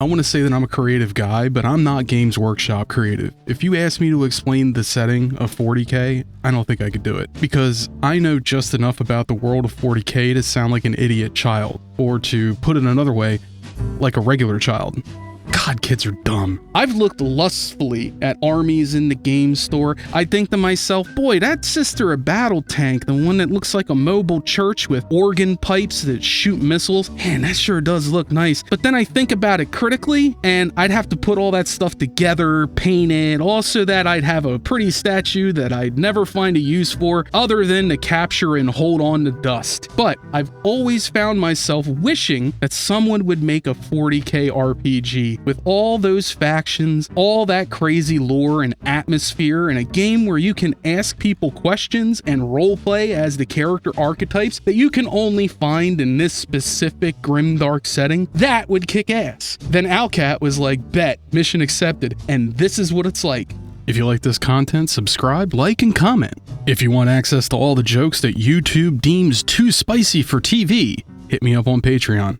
I want to say that I'm a creative guy, but I'm not Games Workshop creative. If you ask me to explain the setting of 40k, I don't think I could do it, because I know just enough about the world of 40k to sound like an idiot child, or to put it another way, like a regular child. God, kids are dumb. I've looked lustfully at armies in the game store. I think to myself, boy, that's Sister a battle tank, the one that looks like a mobile church with organ pipes that shoot missiles. Man, that sure does look nice. But then I think about it critically, and I'd have to put all that stuff together, paint it, also that I'd have a pretty statue that I'd never find a use for other than to capture and hold on to dust. But I've always found myself wishing that someone would make a 40k RPG with all those factions, all that crazy lore and atmosphere, and a game where you can ask people questions and roleplay as the character archetypes that you can only find in this specific grimdark setting. That would kick ass. Then Owlcat was like, bet, mission accepted, and this is what it's like. If you like this content, subscribe, like, and comment. If you want access to all the jokes that YouTube deems too spicy for TV, hit me up on Patreon.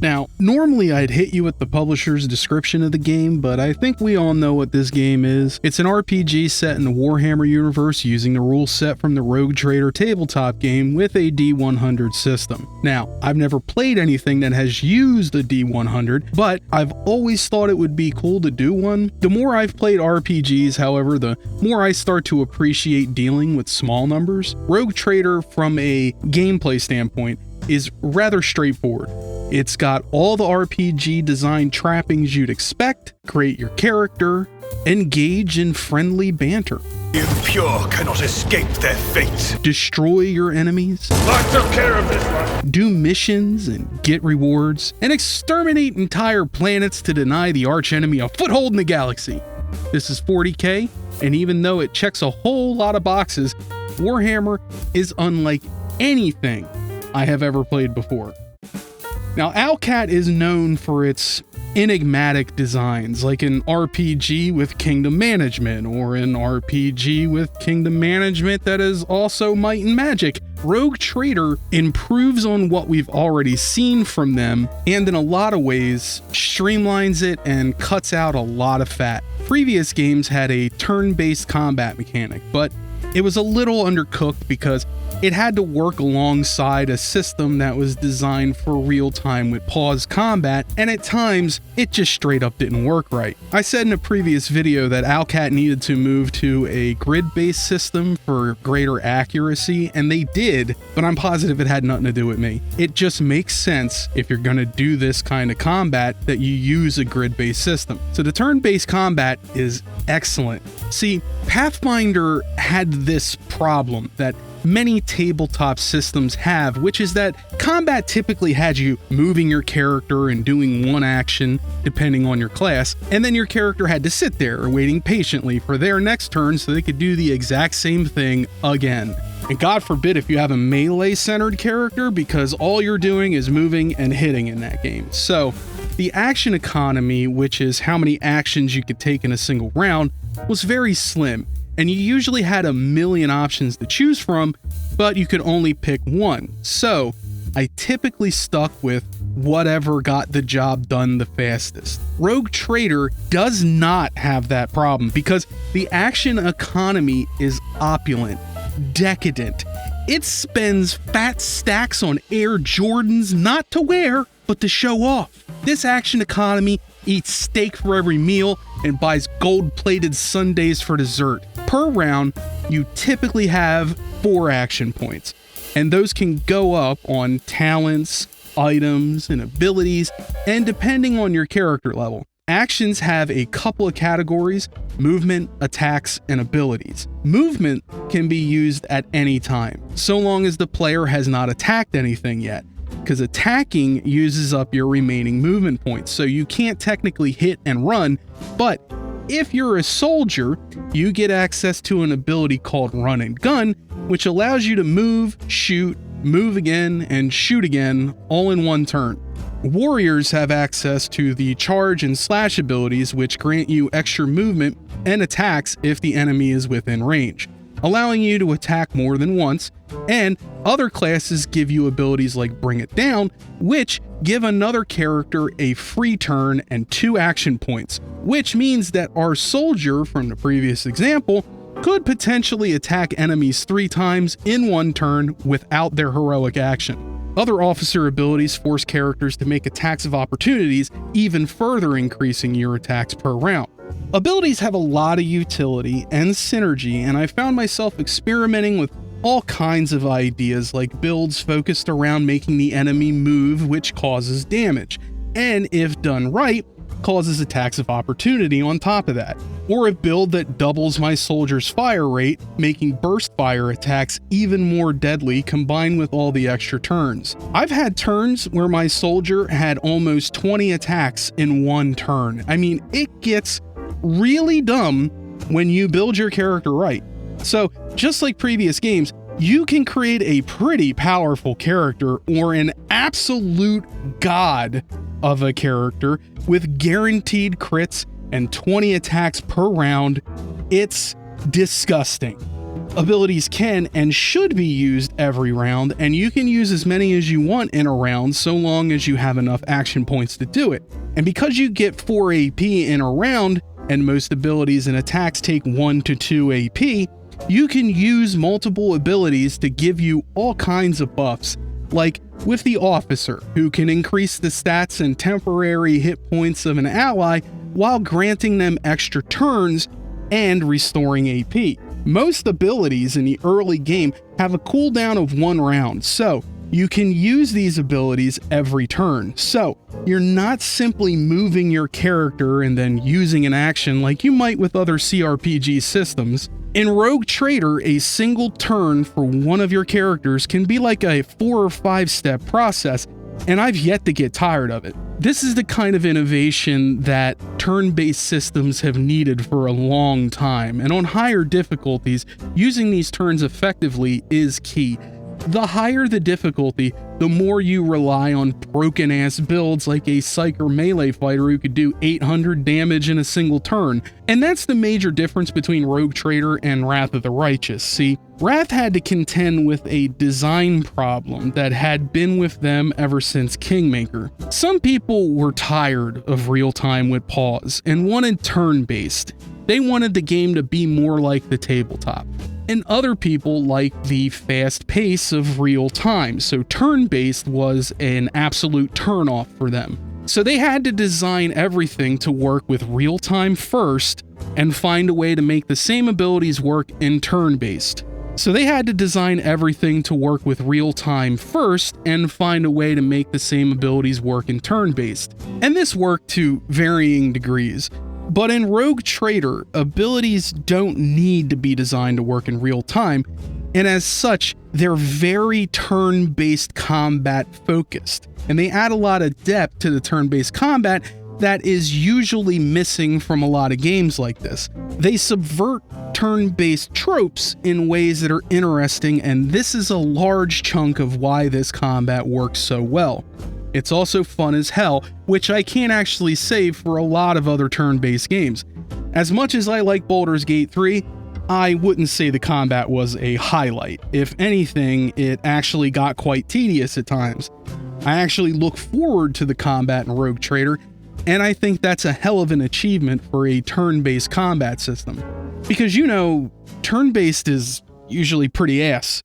Now, normally I'd hit you with the publisher's description of the game, but I think we all know what this game is. It's an RPG set in the Warhammer universe using the rule set from the Rogue Trader tabletop game with a D100 system. Now, I've never played anything that has used a D100, but I've always thought it would be cool to do one. The more I've played RPGs, however, the more I start to appreciate dealing with small numbers. Rogue Trader, from a gameplay standpoint, is rather straightforward. It's got all the RPG design trappings you'd expect: create your character, engage in friendly banter. The impure cannot escape their fate. Destroy your enemies. I took care of this one. Do missions and get rewards, and exterminate entire planets to deny the archenemy a foothold in the galaxy. This is 40k, and even though it checks a whole lot of boxes, Warhammer is unlike anything I have ever played before. Now, Owlcat is known for its enigmatic designs, like an RPG with kingdom management, or an RPG with kingdom management that is also might and magic. Rogue Trader improves on what we've already seen from them, and in a lot of ways streamlines it and cuts out a lot of fat. Previous games had a turn-based combat mechanic, but it was a little undercooked because it had to work alongside a system that was designed for real time with paused combat, and at times it just straight up didn't work right. I said in a previous video that Owlcat needed to move to a grid-based system for greater accuracy, and they did, but I'm positive it had nothing to do with me. It just makes sense if you're gonna do this kind of combat that you use a grid-based system. So the turn-based combat is excellent. See, Pathfinder had this problem that many tabletop systems have, which is that combat typically had you moving your character and doing one action depending on your class, and then your character had to sit there waiting patiently for their next turn so they could do the exact same thing again. And God forbid if you have a melee-centered character, because all you're doing is moving and hitting in that game. So the action economy, which is how many actions you could take in a single round, was very slim, and you usually had a million options to choose from, but you could only pick one. So I typically stuck with whatever got the job done the fastest. Rogue Trader does not have that problem because the action economy is opulent, decadent. It spends fat stacks on Air Jordans not to wear, but to show off. This action economy eats steak for every meal and buys gold-plated sundaes for dessert. Per round, you typically have 4 action points, and those can go up on talents, items, and abilities, and depending on your character level. Actions have a couple of categories: movement, attacks, and abilities. Movement can be used at any time, so long as the player has not attacked anything yet, because attacking uses up your remaining movement points, so you can't technically hit and run. But if you're a soldier, you get access to an ability called Run and Gun, which allows you to move, shoot, move again, and shoot again, all in one turn. Warriors have access to the Charge and Slash abilities, which grant you extra movement and attacks if the enemy is within range, allowing you to attack more than once, and other classes give you abilities like Bring It Down, which give another character a free turn and 2 action points, which means that our soldier from the previous example could potentially attack enemies 3 times in 1 turn without their heroic action. Other officer abilities force characters to make attacks of opportunities, even further increasing your attacks per round. Abilities have a lot of utility and synergy, and I found myself experimenting with all kinds of ideas like builds focused around making the enemy move, which causes damage, and if done right, causes attacks of opportunity on top of that. Or a build that doubles my soldier's fire rate, making burst fire attacks even more deadly combined with all the extra turns. I've had turns where my soldier had almost 20 attacks in 1 turn. I mean, it gets really dumb when you build your character right. So, just like previous games, you can create a pretty powerful character or an absolute god of a character with guaranteed crits and 20 attacks per round. It's disgusting. Abilities can and should be used every round, and you can use as many as you want in a round so long as you have enough action points to do it. And because you get 4 AP in a round, and most abilities and attacks take 1 to 2 AP, you can use multiple abilities to give you all kinds of buffs, like with the officer, who can increase the stats and temporary hit points of an ally while granting them extra turns and restoring AP. Most abilities in the early game have a cooldown of 1 round, so you can use these abilities every turn. So you're not simply moving your character and then using an action like you might with other CRPG systems. In Rogue Trader, a single turn for one of your characters can be like a 4 or 5 step process, and I've yet to get tired of it. This is the kind of innovation that turn-based systems have needed for a long time, and on higher difficulties, using these turns effectively is key. The higher the difficulty, the more you rely on broken-ass builds like a Psyker melee fighter who could do 800 damage in a single turn. And that's the major difference between Rogue Trader and Wrath of the Righteous. See, Wrath had to contend with a design problem that had been with them ever since Kingmaker. Some people were tired of real-time with pause and wanted turn-based. They wanted the game to be more like the tabletop. And other people liked the fast pace of real time, so turn-based was an absolute turnoff for them. So they had to design everything to work with real time first and find a way to make the same abilities work in turn-based. So they had to design everything to work with real time first and find a way to make the same abilities work in turn-based. And this worked to varying degrees. But in Rogue Trader, abilities don't need to be designed to work in real time, and as such, they're very turn-based combat focused, and they add a lot of depth to the turn-based combat that is usually missing from a lot of games like this. They subvert turn-based tropes in ways that are interesting, and this is a large chunk of why this combat works so well. It's also fun as hell, which I can't actually say for a lot of other turn-based games. As much as I like Baldur's Gate 3, I wouldn't say the combat was a highlight. If anything, it actually got quite tedious at times. I actually look forward to the combat in Rogue Trader, and I think that's a hell of an achievement for a turn-based combat system. Because, you know, turn-based is usually pretty ass.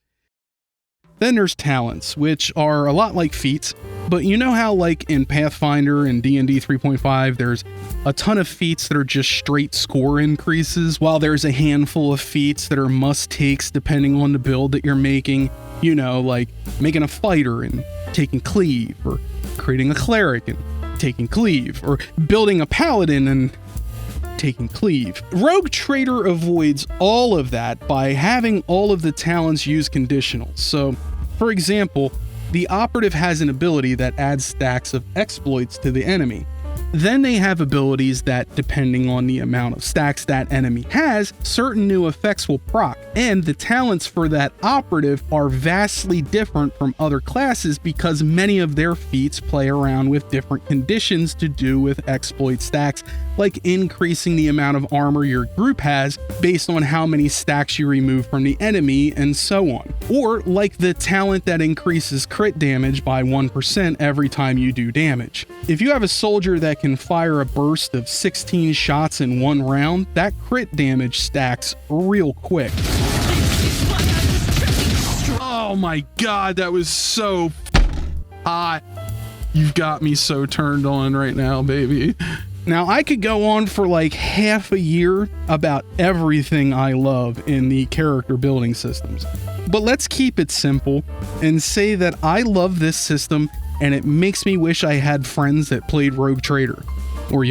Then there's talents, which are a lot like feats, but you know how like in Pathfinder and D&D 3.5, there's a ton of feats that are just straight score increases, while there's a handful of feats that are must-takes depending on the build that you're making. You know, like making a fighter and taking cleave, or creating a cleric and taking cleave, or building a paladin and taking cleave. Rogue Trader avoids all of that by having all of the talents use conditionals. So, for example, the operative has an ability that adds stacks of exploits to the enemy. Then they have abilities that, depending on the amount of stacks that enemy has, certain new effects will proc, and the talents for that operative are vastly different from other classes because many of their feats play around with different conditions to do with exploit stacks, like increasing the amount of armor your group has based on how many stacks you remove from the enemy, and so on. Or like the talent that increases crit damage by 1% every time you do damage. If you have a soldier that can fire a burst of 16 shots in one round, that crit damage stacks real quick. Oh my god, that was so hot. You've got me so turned on right now, baby. Now, I could go on for like half a year about everything I love in the character building systems, but let's keep it simple and say that I love this system and it makes me wish I had friends that played Rogue Trader, or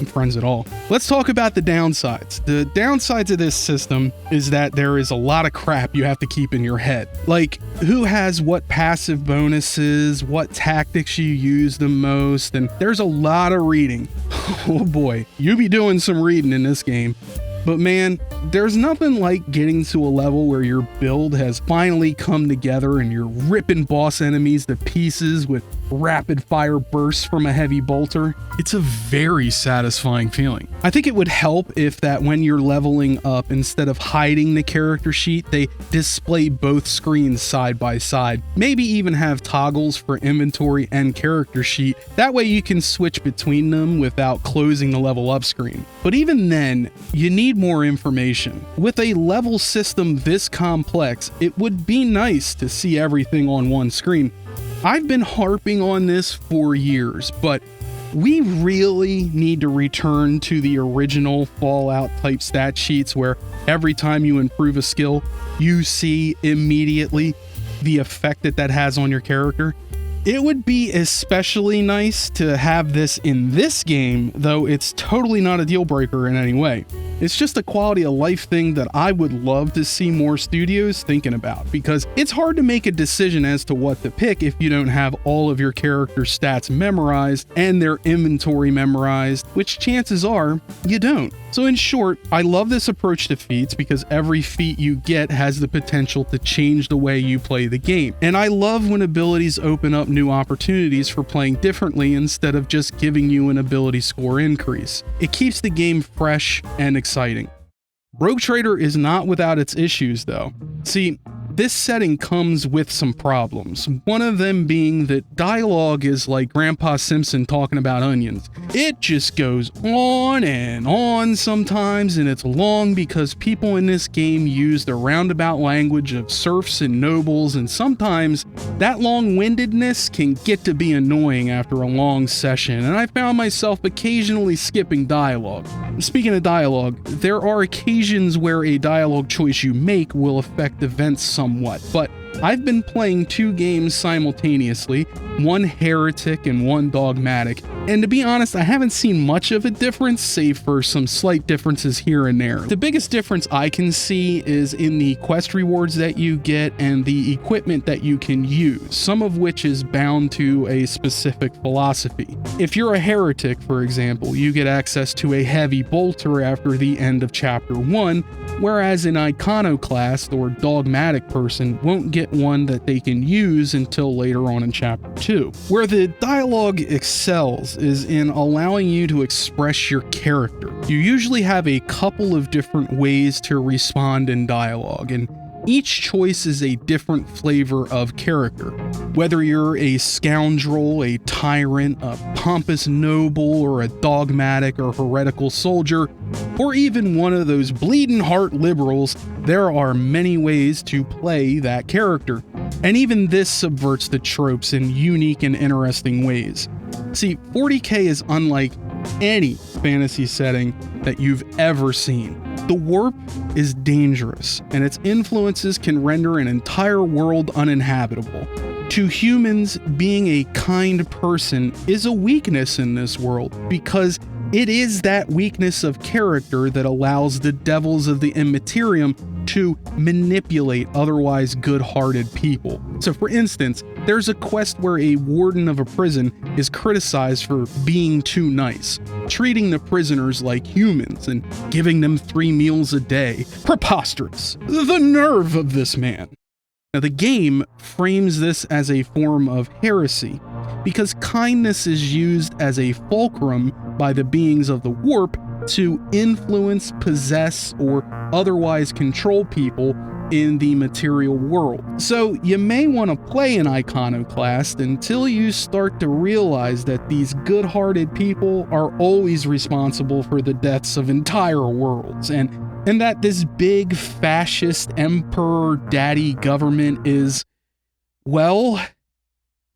friends at all. Let's talk about the downsides. The downsides of this system is that there is a lot of crap you have to keep in your head. Like, who has what passive bonuses, what tactics you use the most, and there's a lot of reading. Oh boy, you be doing some reading in this game. But man, there's nothing like getting to a level where your build has finally come together and you're ripping boss enemies to pieces with rapid fire bursts from a heavy bolter. It's a very satisfying feeling. I think it would help if that when you're leveling up, instead of hiding the character sheet, they display both screens side by side. Maybe even have toggles for inventory and character sheet. That way you can switch between them without closing the level up screen. But even then, you need more information. With a level system this complex, it would be nice to see everything on one screen. I've been harping on this for years, but we really need to return to the original Fallout type stat sheets where every time you improve a skill, you see immediately the effect that has on your character. It would be especially nice to have this in this game, though it's totally not a deal breaker in any way. It's just a quality of life thing that I would love to see more studios thinking about, because it's hard to make a decision as to what to pick if you don't have all of your character stats memorized and their inventory memorized, which chances are you don't. So in short, I love this approach to feats because every feat you get has the potential to change the way you play the game. And I love when abilities open up new opportunities for playing differently instead of just giving you an ability score increase. It keeps the game fresh and exciting. Rogue Trader is not without its issues though. See, this setting comes with some problems, one of them being that dialogue is like Grandpa Simpson talking about onions. It just goes on and on sometimes, and it's long because people in this game use the roundabout language of serfs and nobles, and sometimes that long-windedness can get to be annoying after a long session, and I found myself occasionally skipping dialogue. Speaking of dialogue, there are occasions where a dialogue choice you make will affect events somewhat, but I've been playing two games simultaneously, one Heretic and one Dogmatic, and to be honest, I haven't seen much of a difference save for some slight differences here and there. The biggest difference I can see is in the quest rewards that you get and the equipment that you can use, some of which is bound to a specific philosophy. If you're a Heretic, for example, you get access to a heavy bolter after the end of Chapter 1, whereas an Iconoclast or Dogmatic person won't get one that they can use until later on in Chapter 2. Where the dialogue excels is in allowing you to express your character. You usually have a couple of different ways to respond in dialogue, and each choice is a different flavor of character. Whether you're a scoundrel, a tyrant, a pompous noble, or a dogmatic or heretical soldier, or even one of those bleeding heart liberals, there are many ways to play that character. And even this subverts the tropes in unique and interesting ways. See, 40k is unlike any fantasy setting that you've ever seen. The warp is dangerous, and its influences can render an entire world uninhabitable. To humans, being a kind person is a weakness in this world, because it is that weakness of character that allows the devils of the Immaterium to manipulate otherwise good-hearted people. So for instance, there's a quest where a warden of a prison is criticized for being too nice, treating the prisoners like humans and giving them 3 meals a day. Preposterous. The nerve of this man. Now, the game frames this as a form of heresy, because kindness is used as a fulcrum by the beings of the warp to influence, possess, or otherwise control people in the material world. So you may want to play an iconoclast until you start to realize that these good-hearted people are always responsible for the deaths of entire worlds, and that this big fascist emperor daddy government is, well,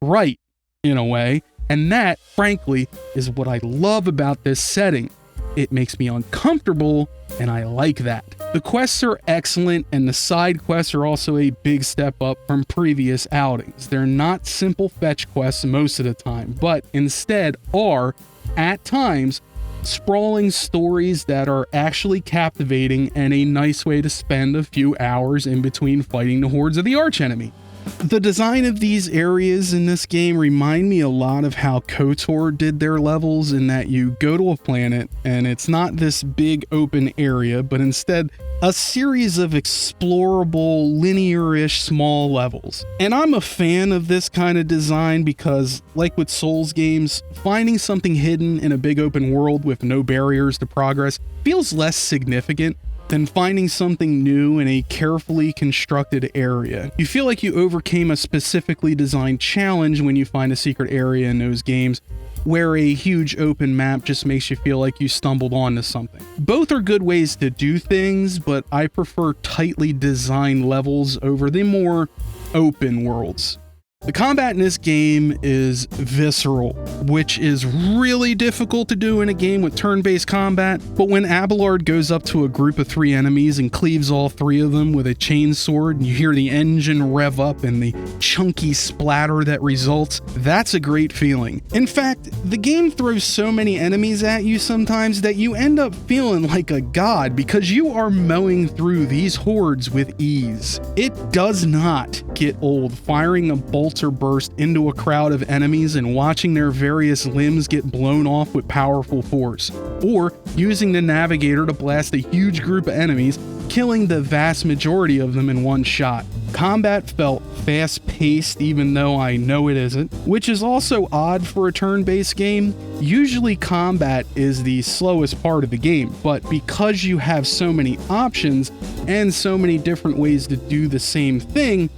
right in a way. And that, frankly, is what I love about this setting. It makes me uncomfortable, and I like that. The quests are excellent, and the side quests are also a big step up from previous outings. They're not simple fetch quests most of the time, but instead are, at times, sprawling stories that are actually captivating and a nice way to spend a few hours in between fighting the hordes of the archenemy. The design of these areas in this game remind me a lot of how KOTOR did their levels, in that you go to a planet and it's not this big open area, but instead a series of explorable, linear-ish small levels. And I'm a fan of this kind of design because, like with Souls games, finding something hidden in a big open world with no barriers to progress feels less significant than finding something new in a carefully constructed area. You feel like you overcame a specifically designed challenge when you find a secret area in those games, where a huge open map just makes you feel like you stumbled onto something. Both are good ways to do things, but I prefer tightly designed levels over the more open worlds. The combat in this game is visceral, which is really difficult to do in a game with turn-based combat, but when Abelard goes up to a group of 3 enemies and cleaves all 3 of them with a chainsword, and you hear the engine rev up and the chunky splatter that results, that's a great feeling. In fact, the game throws so many enemies at you sometimes that you end up feeling like a god because you are mowing through these hordes with ease. It does not get old firing a bolt or burst into a crowd of enemies and watching their various limbs get blown off with powerful force, or using the navigator to blast a huge group of enemies, killing the vast majority of them in one shot. Combat felt fast-paced, even though I know it isn't, which is also odd for a turn-based game. Usually combat is the slowest part of the game, but because you have so many options and so many different ways to do the same thing,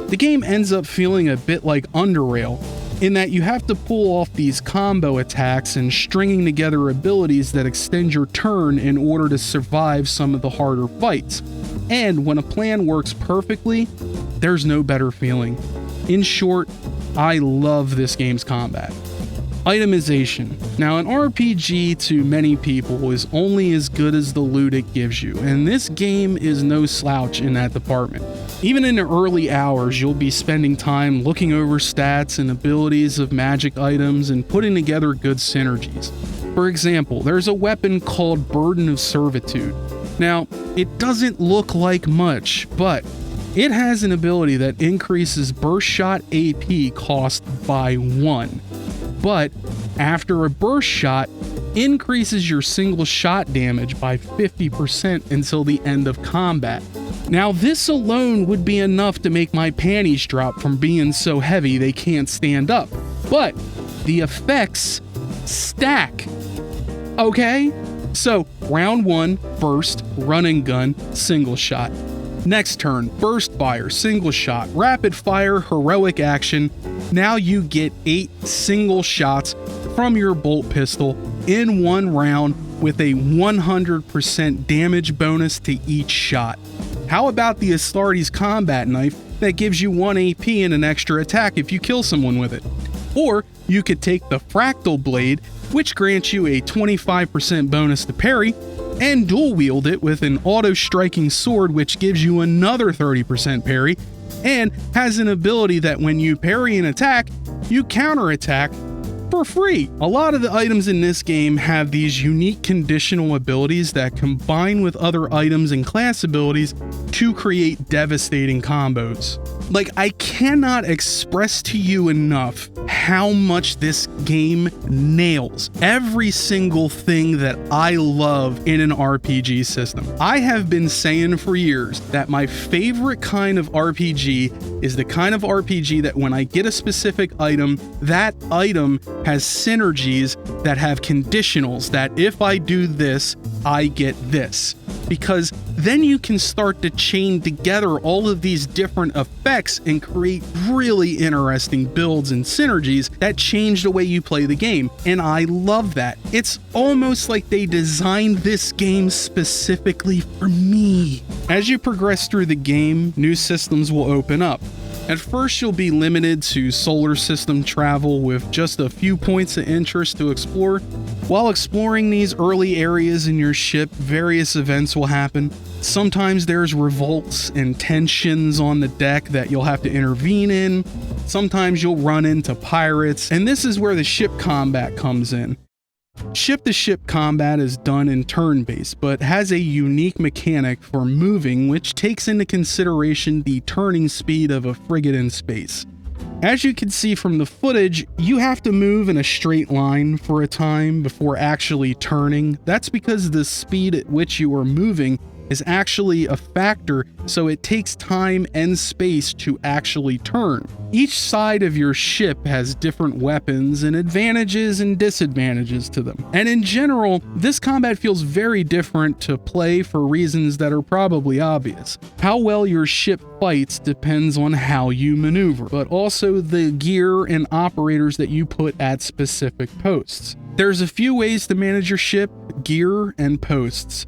the game ends up feeling a bit like Underrail, in that you have to pull off these combo attacks and stringing together abilities that extend your turn in order to survive some of the harder fights. And when a plan works perfectly, there's no better feeling. In short, I love this game's combat. Itemization. Now, an RPG to many people is only as good as the loot it gives you, and this game is no slouch in that department. Even in the early hours, you'll be spending time looking over stats and abilities of magic items and putting together good synergies. For example, there's a weapon called Burden of Servitude. Now, it doesn't look like much, but it has an ability that increases burst shot AP cost by 1. But after a burst shot, increases your single shot damage by 50% until the end of combat. Now, this alone would be enough to make my panties drop from being so heavy they can't stand up. But the effects stack. Okay? So, round 1, burst, run and gun, single shot. Next turn, burst fire, single shot, rapid fire, heroic action. Now you get 8 single shots from your bolt pistol in one round with a 100% damage bonus to each shot. How about the Astartes combat knife that gives you 1 AP and an extra attack if you kill someone with it? Or you could take the Fractal Blade, which grants you a 25% bonus to parry, and dual wield it with an auto-striking sword which gives you another 30% parry, and has an ability that when you parry an attack, you counterattack for free. A lot of the items in this game have these unique conditional abilities that combine with other items and class abilities to create devastating combos. Like, I cannot express to you enough how much this game nails every single thing that I love in an RPG system. I have been saying for years that my favorite kind of RPG is the kind of RPG that when I get a specific item, that item has synergies that have conditionals that if I do this, I get this. Because then you can start to chain together all of these different effects and create really interesting builds and synergies that change the way you play the game. And I love that. It's almost like they designed this game specifically for me. As you progress through the game, new systems will open up. At first, you'll be limited to solar system travel with just a few points of interest to explore. While exploring these early areas in your ship, various events will happen. Sometimes there's revolts and tensions on the deck that you'll have to intervene in. Sometimes you'll run into pirates, and this is where the ship combat comes in. Ship-to-ship combat is done in turn-based, but has a unique mechanic for moving which takes into consideration the turning speed of a frigate in space. As you can see from the footage, you have to move in a straight line for a time before actually turning. That's because the speed at which you are moving is actually a factor, so it takes time and space to actually turn. Each side of your ship has different weapons and advantages and disadvantages to them. And in general, this combat feels very different to play for reasons that are probably obvious. How well your ship fights depends on how you maneuver, but also the gear and operators that you put at specific posts. There's a few ways to manage your ship: gear and posts.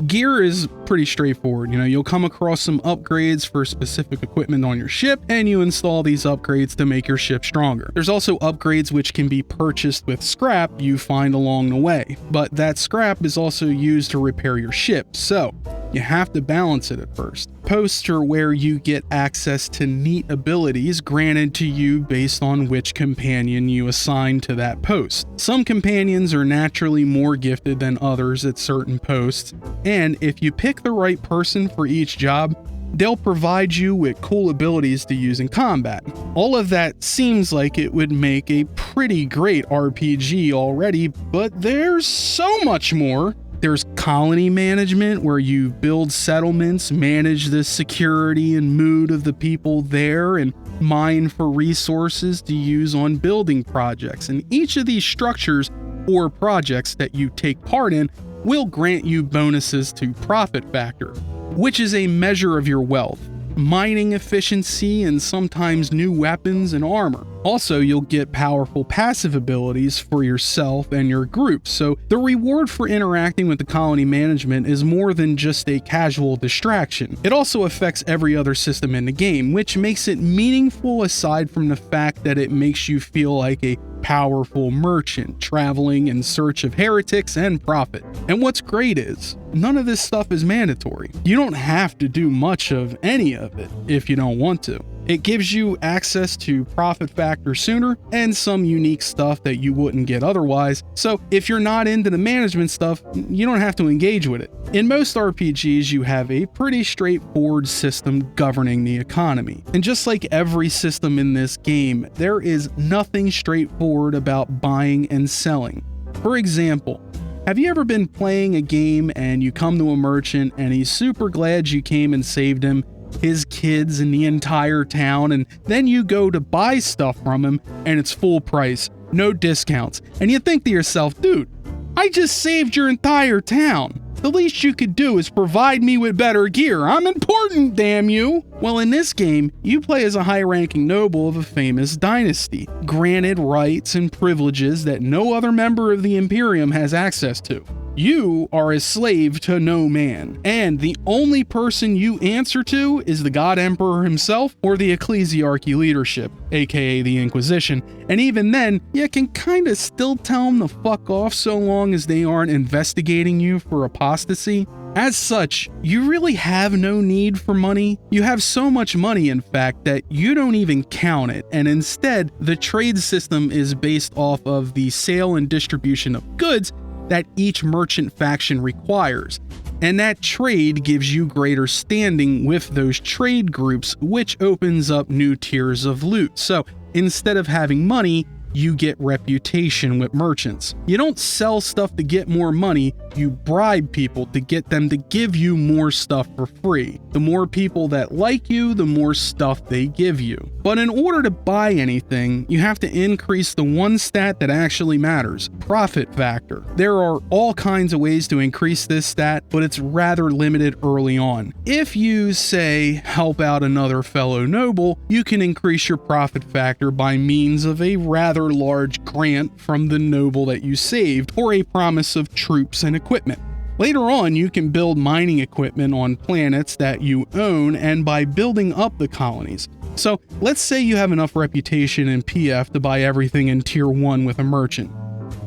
Gear is pretty straightforward. You'll come across some upgrades for specific equipment on your ship, and you install these upgrades to make your ship stronger. There's also upgrades which can be purchased with scrap you find along the way, but that scrap is also used to repair your ship, so you have to balance it at first. Posts are where you get access to neat abilities granted to you based on which companion you assign to that post. Some companions are naturally more gifted than others at certain posts, and if you pick the right person for each job, they'll provide you with cool abilities to use in combat. All of that seems like it would make a pretty great RPG already, but there's so much more. There's colony management, where you build settlements, manage the security and mood of the people there, and mine for resources to use on building projects. And each of these structures or projects that you take part in will grant you bonuses to profit factor, which is a measure of your wealth, mining efficiency, and sometimes new weapons and armor. Also, you'll get powerful passive abilities for yourself and your group, so the reward for interacting with the colony management is more than just a casual distraction. It also affects every other system in the game, which makes it meaningful aside from the fact that it makes you feel like a powerful merchant traveling in search of heretics and profit. And what's great is, none of this stuff is mandatory. You don't have to do much of any of it if you don't want to. It gives you access to profit factor sooner and some unique stuff that you wouldn't get otherwise, so if you're not into the management stuff, you don't have to engage with it. In most RPGs, you have a pretty straightforward system governing the economy. And just like every system in this game, there is nothing straightforward about buying and selling. For example, have you ever been playing a game and you come to a merchant and he's super glad you came and saved him, his kids, and the entire town, and then you go to buy stuff from him and it's full price, no discounts, and you think to yourself, dude, I just saved your entire town. The least you could do is provide me with better gear. I'm important, damn you. Well, in this game, you play as a high-ranking noble of a famous dynasty, granted rights and privileges that no other member of the Imperium has access to. You are a slave to no man, and the only person you answer to is the God Emperor himself or the ecclesiarchy leadership, aka the Inquisition, and even then, you can kinda still tell them to fuck off so long as they aren't investigating you for apostasy. As such, you really have no need for money. You have so much money, in fact, that you don't even count it, and instead, the trade system is based off of the sale and distribution of goods that each merchant faction requires, and that trade gives you greater standing with those trade groups, which opens up new tiers of loot. So instead of having money, you get reputation with merchants. You don't sell stuff to get more money, you bribe people to get them to give you more stuff for free. The more people that like you, the more stuff they give you. But in order to buy anything, you have to increase the one stat that actually matters, profit factor. There are all kinds of ways to increase this stat, but it's rather limited early on. If you, say, help out another fellow noble, you can increase your profit factor by means of a rather large grant from the noble that you saved, or a promise of troops and equipment. Later on, you can build mining equipment on planets that you own, and by building up the colonies. So let's say you have enough reputation in PF to buy everything in tier 1 with a merchant.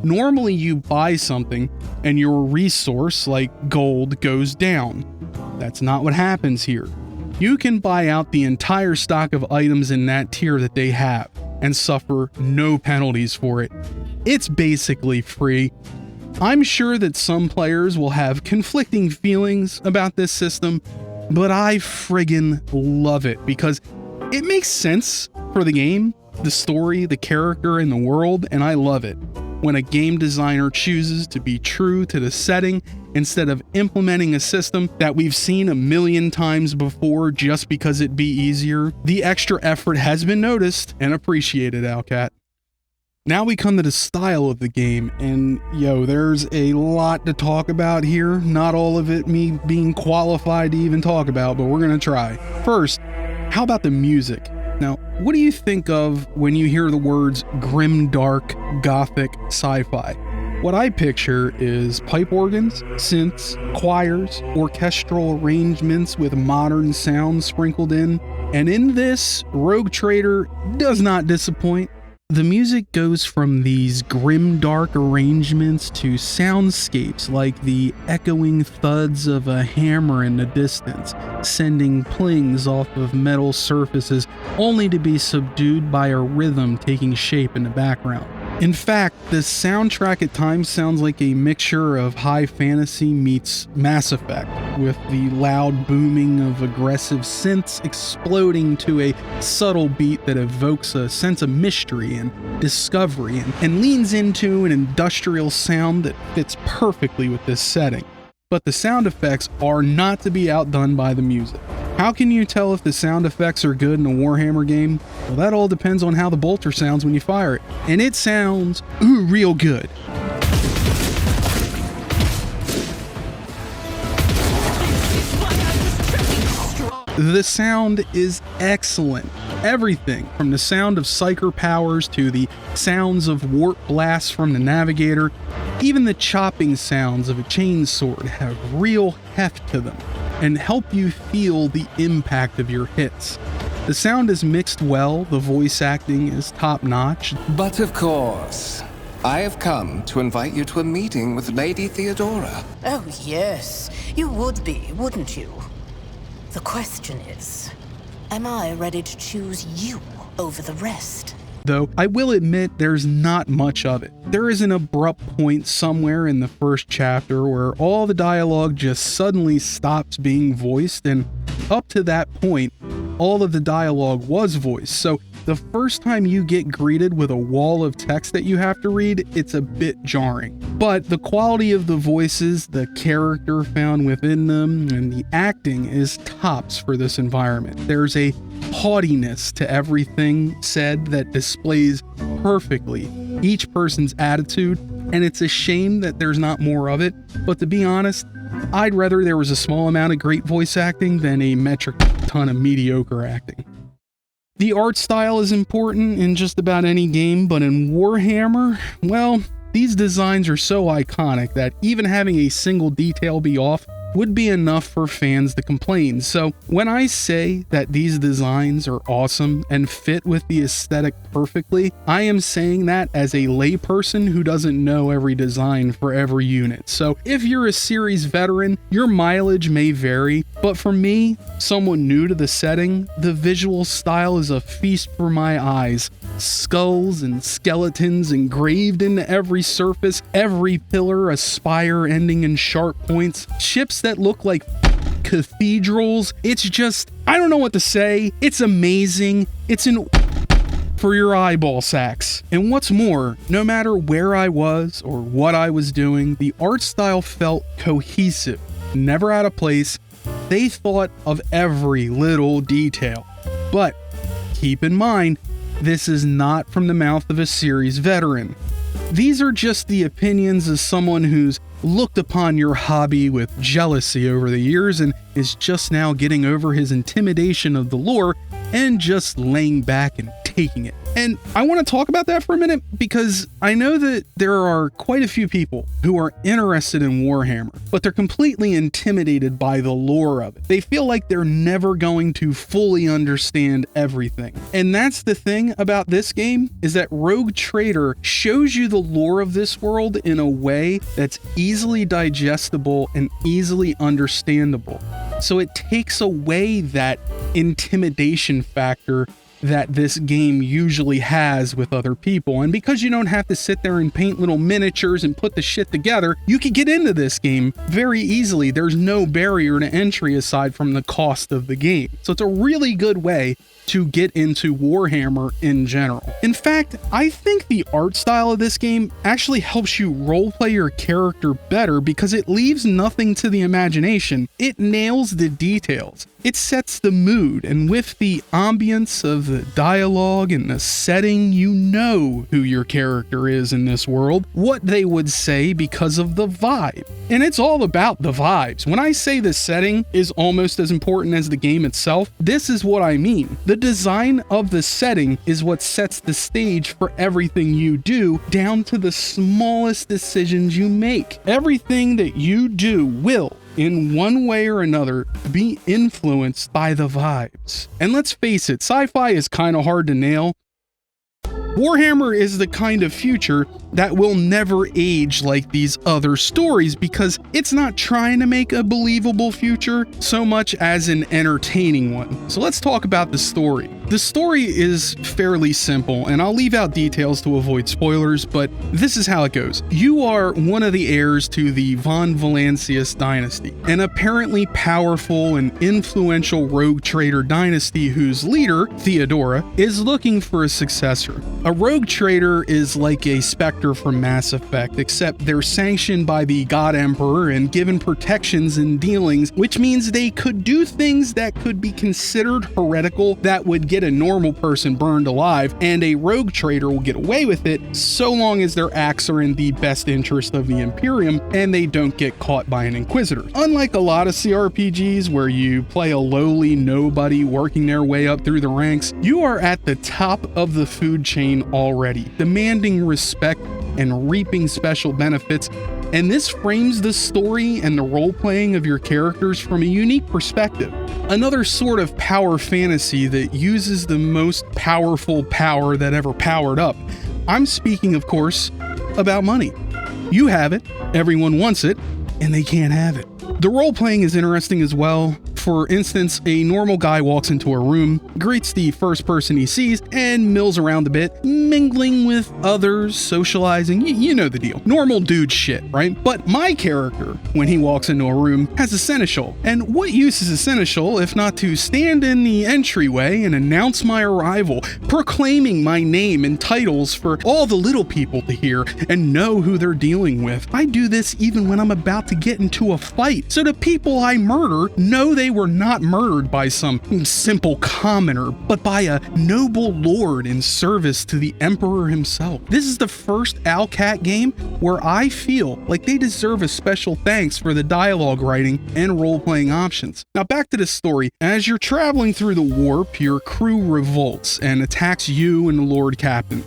Normally you buy something and your resource, like gold, goes down. That's not what happens here. You can buy out the entire stock of items in that tier that they have and suffer no penalties for it. It's basically free. I'm sure that some players will have conflicting feelings about this system, but I friggin' love it because it makes sense for the game, the story, the character, and the world, and I love it. When a game designer chooses to be true to the setting instead of implementing a system that we've seen a million times before just because it'd be easier, the extra effort has been noticed and appreciated, Owlcat. Now we come to the style of the game, and there's a lot to talk about here. Not all of it me being qualified to even talk about, but we're gonna try. First, how about the music? Now, what do you think of when you hear the words grim, dark, gothic, sci-fi? What I picture is pipe organs, synths, choirs, orchestral arrangements with modern sounds sprinkled in. And in this, Rogue Trader does not disappoint. The music goes from these grim, dark arrangements to soundscapes like the echoing thuds of a hammer in the distance, sending plings off of metal surfaces only to be subdued by a rhythm taking shape in the background. In fact, the soundtrack at times sounds like a mixture of high fantasy meets Mass Effect, with the loud booming of aggressive synths exploding to a subtle beat that evokes a sense of mystery and discovery and leans into an industrial sound that fits perfectly with this setting. But the sound effects are not to be outdone by the music. How can you tell if the sound effects are good in a Warhammer game? Well, that all depends on how the bolter sounds when you fire it. And it sounds real good. The sound is excellent. Everything from the sound of psyker powers to the sounds of warp blasts from the navigator, even the chopping sounds of a chainsword have real heft to them and help you feel the impact of your hits. The sound is mixed well, the voice acting is top-notch. But of course, I have come to invite you to a meeting with Lady Theodora. Oh yes, you would be, wouldn't you? The question is, am I ready to choose you over the rest? Though I will admit there's not much of it. There is an abrupt point somewhere in the first chapter where all the dialogue just suddenly stops being voiced, and up to that point, all of the dialogue was voiced. So the first time you get greeted with a wall of text that you have to read, it's a bit jarring. But the quality of the voices, the character found within them, and the acting is tops for this environment. There's a haughtiness to everything said that displays perfectly each person's attitude, and it's a shame that there's not more of it. But to be honest, I'd rather there was a small amount of great voice acting than a metric ton of mediocre acting. The art style is important in just about any game, but in Warhammer, well, these designs are so iconic that even having a single detail be off would be enough for fans to complain. So when I say that these designs are awesome and fit with the aesthetic perfectly, I am saying that as a layperson who doesn't know every design for every unit. So if you're a series veteran, your mileage may vary, but for me, someone new to the setting, the visual style is a feast for my eyes. Skulls and skeletons engraved into every surface, every pillar a spire ending in sharp points, ships that look like cathedrals. It's just, I don't know what to say. It's amazing. It's an for your eyeball sacks. And what's more, no matter where I was or what I was doing, the art style felt cohesive, never out of place. They thought of every little detail. But keep in mind, this is not from the mouth of a series veteran. These are just the opinions of someone who's looked upon your hobby with jealousy over the years and is just now getting over his intimidation of the lore and just laying back and taking it. And I want to talk about that for a minute because I know that there are quite a few people who are interested in Warhammer, but they're completely intimidated by the lore of it. They feel like they're never going to fully understand everything. And that's the thing about this game, is that Rogue Trader shows you the lore of this world in a way that's easily digestible and easily understandable. So it takes away that intimidation factor that this game usually has with other people. And because you don't have to sit there and paint little miniatures and put the shit together, you can get into this game very easily. There's no barrier to entry aside from the cost of the game. So it's a really good way to get into Warhammer in general. In fact, I think the art style of this game actually helps you roleplay your character better because it leaves nothing to the imagination. It nails the details. It sets the mood, and with the ambience of the dialogue and the setting, you know who your character is in this world, what they would say because of the vibe. And it's all about the vibes. When I say the setting is almost as important as the game itself, this is what I mean. The design of the setting is what sets the stage for everything you do, down to the smallest decisions you make. Everything that you do will, in one way or another, be influenced by the vibes. And let's face it, sci-fi is kind of hard to nail. Warhammer is the kind of future that will never age like these other stories because it's not trying to make a believable future so much as an entertaining one. So let's talk about the story. The story is fairly simple, and I'll leave out details to avoid spoilers, but this is how it goes. You are one of the heirs to the Von Valancius dynasty, an apparently powerful and influential rogue trader dynasty whose leader, Theodora, is looking for a successor. A rogue trader is like a Spectre from Mass Effect, except they're sanctioned by the God Emperor and given protections in dealings, which means they could do things that could be considered heretical that would get a normal person burned alive, and a rogue trader will get away with it so long as their acts are in the best interest of the Imperium and they don't get caught by an Inquisitor. Unlike a lot of CRPGs where you play a lowly nobody working their way up through the ranks, you are at the top of the food chain already, demanding respect and reaping special benefits, and this frames the story and the role-playing of your characters from a unique perspective. Another sort of power fantasy that uses the most powerful power that ever powered up. I'm speaking, of course, about money. You have it, everyone wants it, and they can't have it. The role-playing is interesting as well. For instance, a normal guy walks into a room, greets the first person he sees, and mills around a bit, mingling with others, socializing, you know the deal. Normal dude shit, right? But my character, when he walks into a room, has a seneschal. And what use is a seneschal if not to stand in the entryway and announce my arrival, proclaiming my name and titles for all the little people to hear and know who they're dealing with. I do this even when I'm about to get into a fight, so the people I murder know they were not murdered by some simple commoner, but by a noble lord in service to the Emperor himself. This is the first Owlcat game where I feel like they deserve a special thanks for the dialogue writing and role-playing options. Now back to the story. As you're traveling through the warp, your crew revolts and attacks you and the Lord Captain.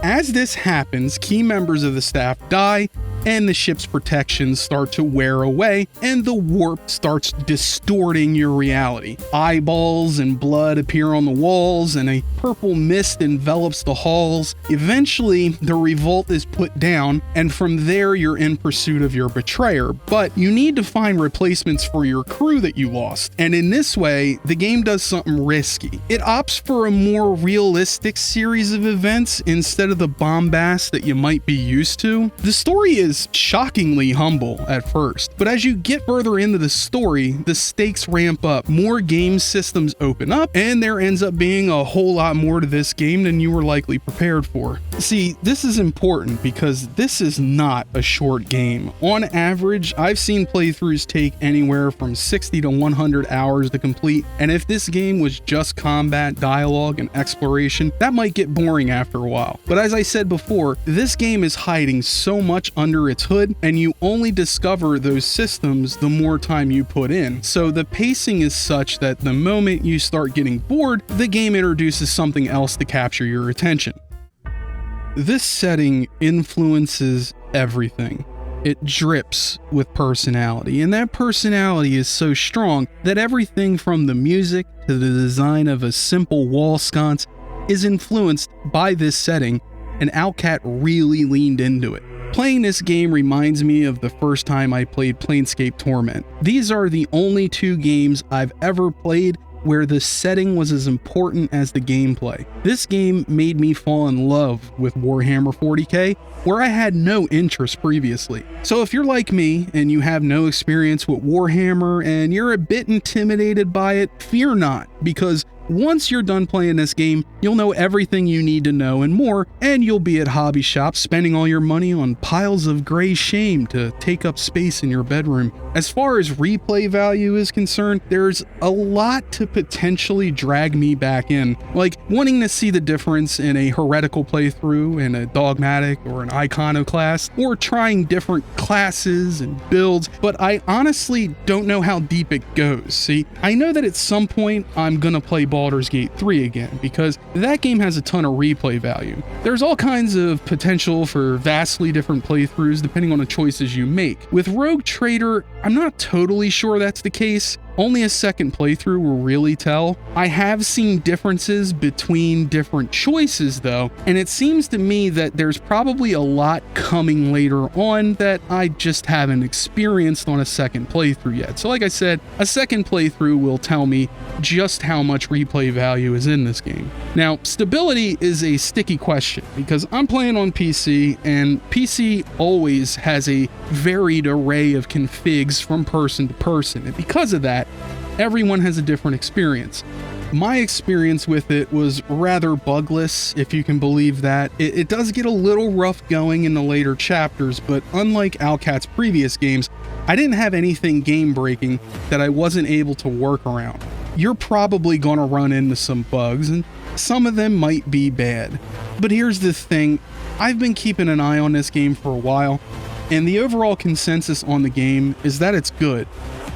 As this happens, key members of the staff die, and the ship's protections start to wear away, and the warp starts distorting your reality. Eyeballs and blood appear on the walls, and a purple mist envelops the halls. Eventually, the revolt is put down, and from there you're in pursuit of your betrayer, but you need to find replacements for your crew that you lost. And in this way, the game does something risky. It opts for a more realistic series of events instead of the bombast that you might be used to. The story is shockingly humble at first, but as you get further into the story, the stakes ramp up, more game systems open up, and there ends up being a whole lot more to this game than you were likely prepared for. See, this is important because this is not a short game. On average, I've seen playthroughs take anywhere from 60 to 100 hours to complete, and if this game was just combat, dialogue, and exploration, that might get boring after a while. But as I said before, this game is hiding so much under its hood, and you only discover those systems the more time you put in. So the pacing is such that the moment you start getting bored, the game introduces something else to capture your attention. This setting influences everything. It drips with personality, and that personality is so strong that everything from the music to the design of a simple wall sconce is influenced by this setting, and Owlcat really leaned into it. Playing this game reminds me of the first time I played Planescape Torment. These are the only two games I've ever played where the setting was as important as the gameplay. This game made me fall in love with Warhammer 40k, where I had no interest previously. So if you're like me and you have no experience with Warhammer and you're a bit intimidated by it, fear not, because once you're done playing this game, you'll know everything you need to know and more, and you'll be at hobby shops spending all your money on piles of gray shame to take up space in your bedroom. As far as replay value is concerned, there's a lot to potentially drag me back in, like wanting to see the difference in a heretical playthrough and a dogmatic or an iconoclast, or trying different classes and builds, but I honestly don't know how deep it goes. See, I know that at some point I'm gonna play Baldur's Gate 3 again, because that game has a ton of replay value. There's all kinds of potential for vastly different playthroughs depending on the choices you make. With Rogue Trader, I'm not totally sure that's the case. Only a second playthrough will really tell. I have seen differences between different choices though, and it seems to me that there's probably a lot coming later on that I just haven't experienced on a second playthrough yet. So like I said, a second playthrough will tell me just how much replay value is in this game. Now, stability is a sticky question because I'm playing on PC, and PC always has a varied array of configs from person to person, and because of that, everyone has a different experience. My experience with it was rather bugless, if you can believe that. It does get a little rough going in the later chapters, but unlike Owlcat's previous games, I didn't have anything game-breaking that I wasn't able to work around. You're probably gonna run into some bugs, and some of them might be bad. But here's the thing, I've been keeping an eye on this game for a while, and the overall consensus on the game is that it's good.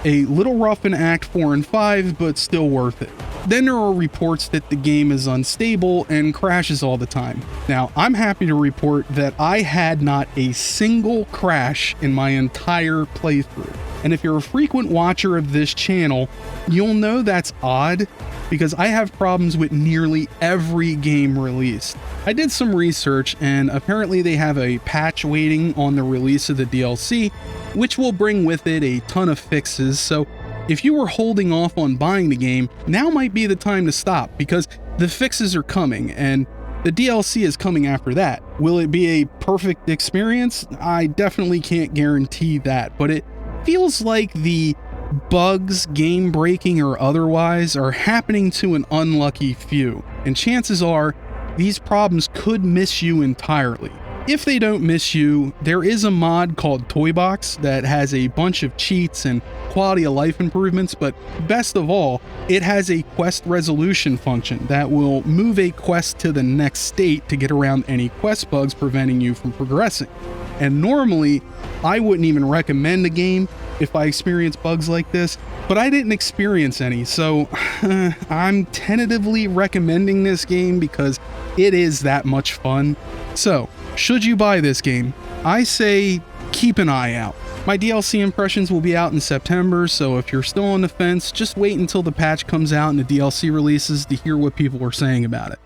A little rough in Act 4 and 5, but still worth it. Then there are reports that the game is unstable and crashes all the time. Now, I'm happy to report that I had not a single crash in my entire playthrough. And if you're a frequent watcher of this channel, you'll know that's odd, because I have problems with nearly every game released. I did some research, and apparently they have a patch waiting on the release of the DLC, which will bring with it a ton of fixes. So if you were holding off on buying the game, now might be the time to stop, because the fixes are coming and the DLC is coming after that. Will it be a perfect experience? I definitely can't guarantee that, but it feels like the bugs, game breaking or otherwise, are happening to an unlucky few, and chances are these problems could miss you entirely. If they don't miss you, there is a mod called Toybox that has a bunch of cheats and quality of life improvements, but best of all, it has a quest resolution function that will move a quest to the next state to get around any quest bugs preventing you from progressing. And normally, I wouldn't even recommend the game if I experience bugs like this, but I didn't experience any, so I'm tentatively recommending this game because it is that much fun. So, should you buy this game? I say keep an eye out. My DLC impressions will be out in September, so if you're still on the fence, just wait until the patch comes out and the DLC releases to hear what people are saying about it.